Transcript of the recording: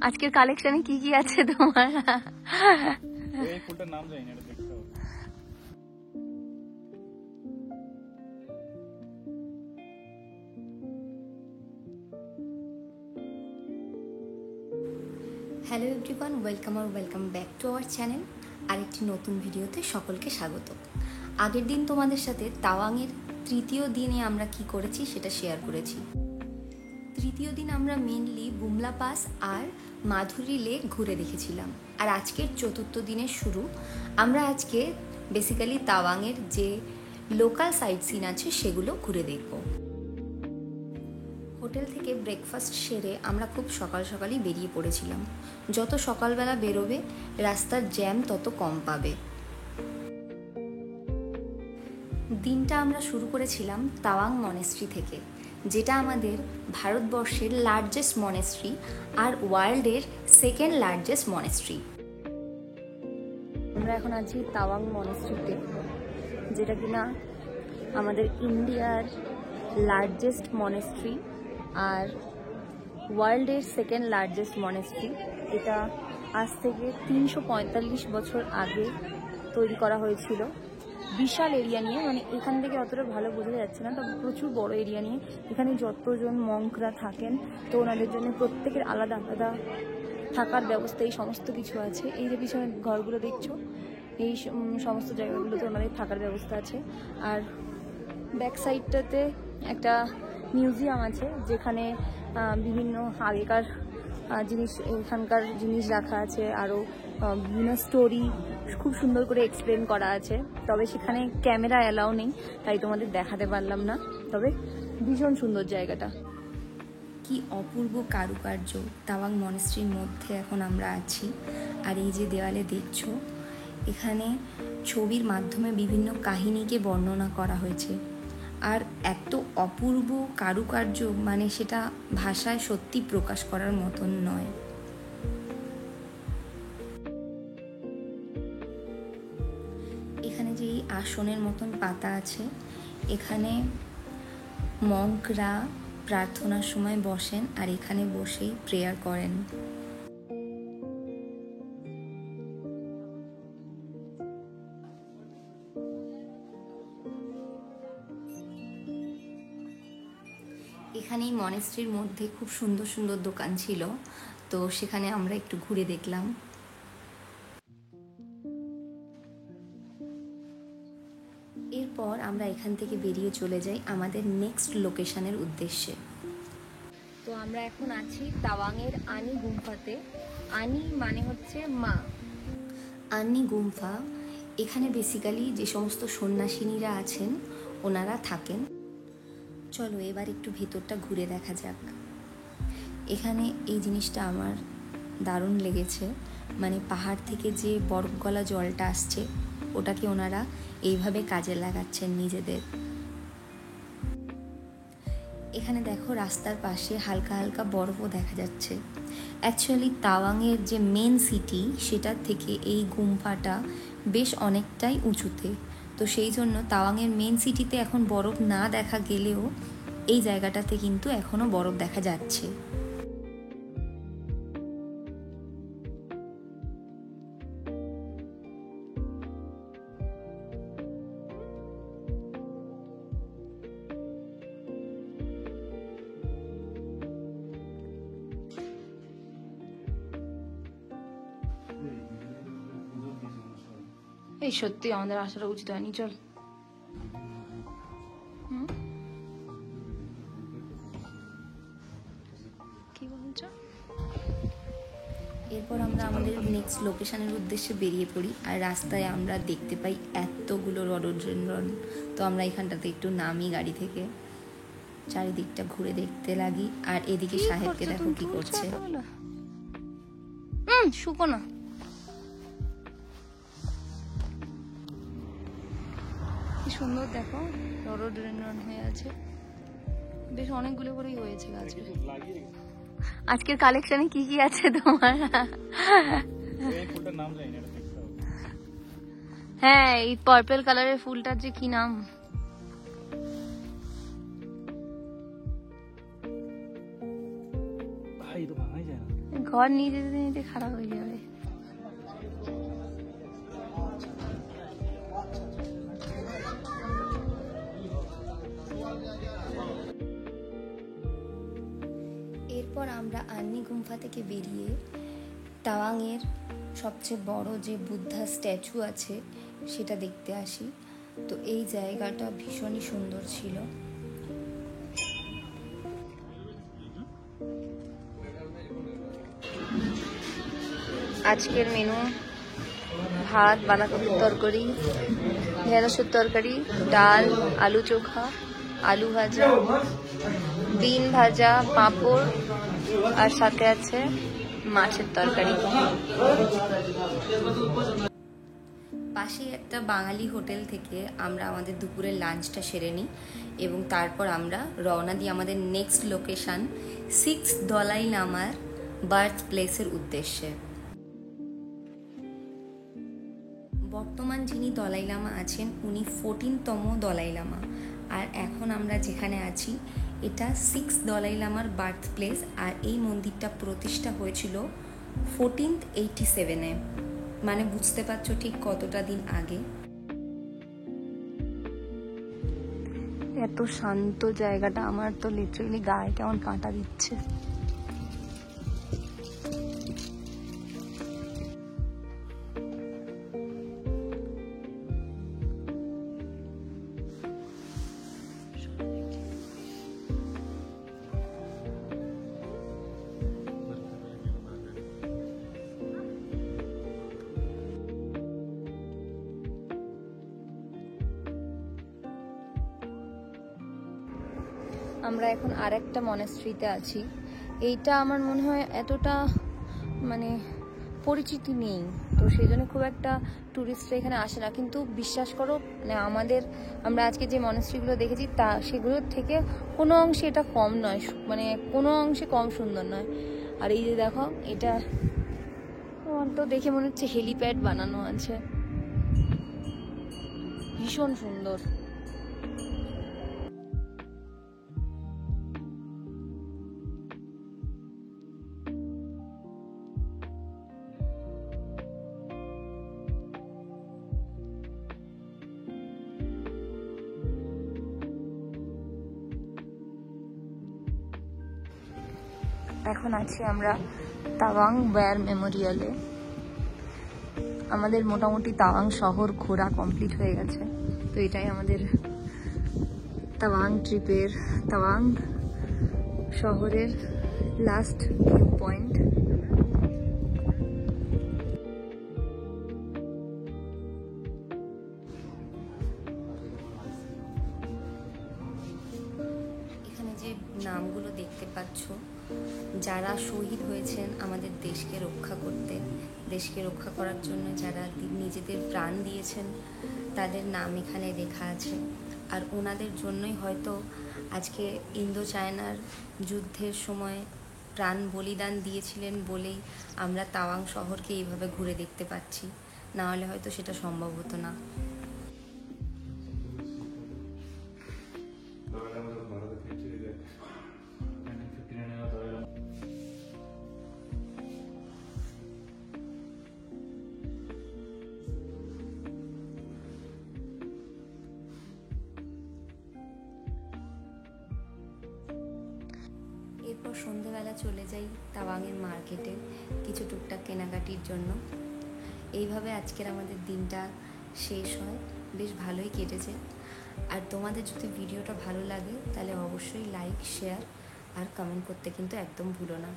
আজকের কালেকশনে কি কি আছে তোমার? এই ফুলটার নাম জানি না, এটা দেখতে হবে। Hello everyone, welcome back to our channel. আরেকটি নতুন ভিডিওতে সকলকে স্বাগত। আগের দিন তোমাদের সাথে তাওয়াংয়ের তৃতীয় দিনে আমরা কি করেছি সেটা শেয়ার করেছি। তৃতীয় দিন আমরা মেনলি বুমলা পাস আর মাধুরী লেক ঘুরে দেখেছিলাম। আর আজকের চতুর্থ দিনের শুরু। আমরা আজকে বেসিক্যালি তাওয়াংয়ের যে লোকাল সাইট সিন আছে সেগুলো ঘুরে দেখব। হোটেল থেকে ব্রেকফাস্ট সেরে আমরা খুব সকাল সকালই বেরিয়ে পড়েছিলাম। যত সকালবেলা বেরোবে রাস্তার জ্যাম তত কম পাবে। দিনটা আমরা শুরু করেছিলাম তাওয়াং মনেস্ট্রি থেকে, যেটা আমাদের ভারতবর্ষের লার্জেস্ট মনেস্ট্রি আর ওয়ার্ল্ডের সেকেন্ড লার্জেস্ট মনেস্ট্রি। আমরা এখন আছি তাওয়াং মনেস্ট্রিতে, যেটা কিনা আমাদের ইন্ডিয়ার লার্জেস্ট মনেস্ট্রি আর ওয়ার্ল্ডের সেকেন্ড লার্জেস্ট মনেস্ট্রি। এটা আজ থেকে 345 বছর আগে তৈরি করা হয়েছিল। বিশাল এরিয়া নিয়ে, মানে এখান থেকে অতটা ভালো বোঝা যাচ্ছে না, তবে প্রচুর বড় এরিয়া নিয়ে। এখানে যতজন মঙ্করা থাকেন তো ওনাদের জন্য প্রত্যেকের আলাদা আলাদা থাকার ব্যবস্থা, এই সমস্ত কিছু আছে। এই যে পিছনে ঘরগুলো দেখছো, এই সমস্ত জায়গাগুলোতে ওনাদের থাকার ব্যবস্থা আছে। আর ব্যাক সাইডটাতে একটা মিউজিয়াম আছে, যেখানে বিভিন্ন আগেকার জিনিস, এখানকার জিনিস রাখা আছে। আরও বিভিন্ন স্টোরি খুব সুন্দর করে এক্সপ্লেন করা আছে। তবে সেখানে ক্যামেরা অ্যালাউ নেই, তাই তোমাদের দেখাতে পারলাম না। তবে ভীষণ সুন্দর জায়গাটা। কি অপূর্ব কারুকার্য তাওয়াং মনেস্ট্রির মধ্যে এখন আমরা আছি। আর এই যে দেওয়ালে দেখছো, এখানে ছবির মাধ্যমে বিভিন্ন কাহিনীকে বর্ণনা করা হয়েছে। আর এত অপূর্ব কারুকার্য, মানে সেটা ভাষায় সত্যি প্রকাশ করার মতন নয়। এখানে যে এই আসনের মতন পাতা আছে, এখানে মঙ্করা প্রার্থনার সময় বসেন আর এখানে বসেই প্রেয়ার করেন। এখানে এই মনেস্ট্রির মধ্যে খুব সুন্দর সুন্দর দোকান ছিল, তো সেখানে আমরা একটু ঘুরে দেখলাম। এরপর আমরা এখান থেকে বেরিয়ে চলে যাই আমাদের নেক্সট লোকেশনের উদ্দেশ্যে। তো আমরা এখন আছি তাওয়াংয়ের আনি গুম্ফাতে। আনি মানে হচ্ছে মা। আনি গুম্ফা, এখানে বেসিক্যালি যে সমস্ত সন্ন্যাসিনীরা আছেন ওনারা থাকেন। চলো এবার একটু ভেতরটা ঘুরে দেখা যাক। এখানে এই জিনিসটা আমার দারুণ লেগেছে, মানে পাহাড় থেকে যে বরফ গলা জলটা আসছে ওটাকে ওনারা এইভাবে কাজে লাগাচ্ছেন নিজেদের। এখানে দেখো রাস্তার পাশে হালকা হালকা বরফও দেখা যাচ্ছে। অ্যাকচুয়ালি তাওয়াংয়ের যে মেন সিটি সেটার থেকে এই গুম্ফাটা বেশ অনেকটাই উঁচুতে, তো সেই জন্য তাওয়াংয়ের মেন সিটিতে এখন বরফ না দেখা গেলেও এই জায়গাটাতে কিন্তু এখনো বরফ দেখা যাচ্ছে। এই সত্যি আমাদের আসাটা উচিত হয়নি। চল কি বলছো? এরপর আমরা আমাদের নেক্সট লোকেশনের উদ্দেশ্যে বেরিয়ে পড়ি। আর রাস্তায় আমরা দেখতে পাই এতগুলো রডোডেনড্রন। তো আমরা এখানটাতে একটু নামি গাড়ি থেকে, চারিদিকটা ঘুরে দেখতে লাগি। আর এদিকে সাহেবকে দেখো কি করছে। শুকনো কি সুন্দর দেখো, রডোডেনড্রন হয়ে আছে। বেশ অনেকগুলো করেই হয়েছে গাছে। আজকের কালেকশনে কি কি আছে তোমার? এই ফুলটার নাম জানি না, এটা দেখতে হবে। হ্যাঁ, এই পার্পল কালারের ফুলটার যে কি নাম? ভাই তো ভাঙাই যায় না। ঘর নিয়ে যেতে নিতে খারাপ হয়ে যাবে। এরপর আমরা আন্নি গুম্ফা থেকে বেরিয়ে তাওয়াংয়ের সবচেয়ে বড় যে বুদ্ধা স্ট্যাচু আছে সেটা দেখতে আসি। তো এই জায়গাটা ভীষণই সুন্দর ছিল। আজকের মেনু ভাত, বাঁধাকপির তরকারি, ঢেঁড়সের তরকারি, ডাল, আলু চোখা, আলু ভাজা, বিন ভাজা, পাঁপড় আর সাথে আছে মাছের তরকারি। পাশে একটা বাঙালি হোটেল থেকে আমরা আমাদের দুপুরের লাঞ্চটা সেরে নিই এবং তারপর আমরা রওনা দিই আমাদের নেক্সট লোকেশন 6 দলাই লামার বার্থ প্লেসের উদ্দেশ্যে। বর্তমান যিনি দলাই লামা আছেন উনি 14তম দলাই লামা, আর এখন আমরা যেখানে আছি এটা 6 দলাই লামার বার্থ প্লেস। আর এই মন্দিরটা প্রতিষ্ঠা হয়েছিল 1487-এ, মানে বুঝতে পারছো ঠিক কতটা দিন আগে। এত শান্ত জায়গাটা, আমার তো লিটারালি গায়ে কেমন কাঁটা দিচ্ছে। আমরা এখন আরেকটা মনেস্ট্রিতে আছি। এইটা আমার মনে হয় এতটা মানে পরিচিতি নেই, তো সেই জন্য খুব একটা ট্যুরিস্টরা এখানে আসে না। কিন্তু বিশ্বাস করো, মানে আমরা আজকে যে মনেস্ট্রিগুলো দেখেছি তা সেগুলোর থেকে কোনো অংশে এটা কম নয়, মানে কোনো অংশে কম সুন্দর নয়। আর এই যে দেখো, এটা আমার তো দেখে মনে হচ্ছে হেলিপ্যাড বানানো আছে, ভীষণ সুন্দর। এখন আছি আমরা তাওয়াং ওয়্যার মেমোরিয়ালে। আমাদের মোটামুটি তাওয়াং শহর ঘোরা কমপ্লিট হয়ে গেছে। তো এটাই আমাদের তাওয়াং ট্রিপের, তাওয়াং শহরের লাস্ট ভিউ পয়েন্ট। এখানে যে নামগুলো দেখতে পাচ্ছ, যারা শহীদ হয়েছেন আমাদের দেশকে রক্ষা করতে, দেশকে রক্ষা করার জন্য যারা নিজেদের প্রাণ দিয়েছেন তাদের নাম এখানে লেখা আছে। আর ওনাদের জন্যই হয়তো আজকে ইন্দো চায়নার যুদ্ধের সময় প্রাণ বলিদান দিয়েছিলেন বলেই আমরা তাওয়াং শহরকে এইভাবে ঘুরে দেখতে পাচ্ছি, না হলে হয়তো সেটা সম্ভব হতো না। এরপর সন্ধেবেলা চলে যাই তাওয়াংয়ের মার্কেটে কিছু টুকটাক কেনাকাটির জন্য। এইভাবে আজকের আমাদের দিনটা শেষ হয়, বেশ ভালোই কেটেছে। আর তোমাদের যদি ভিডিওটা ভালো লাগে তাহলে অবশ্যই লাইক, শেয়ার আর কমেন্ট করতে কিন্তু একদম ভুলো না।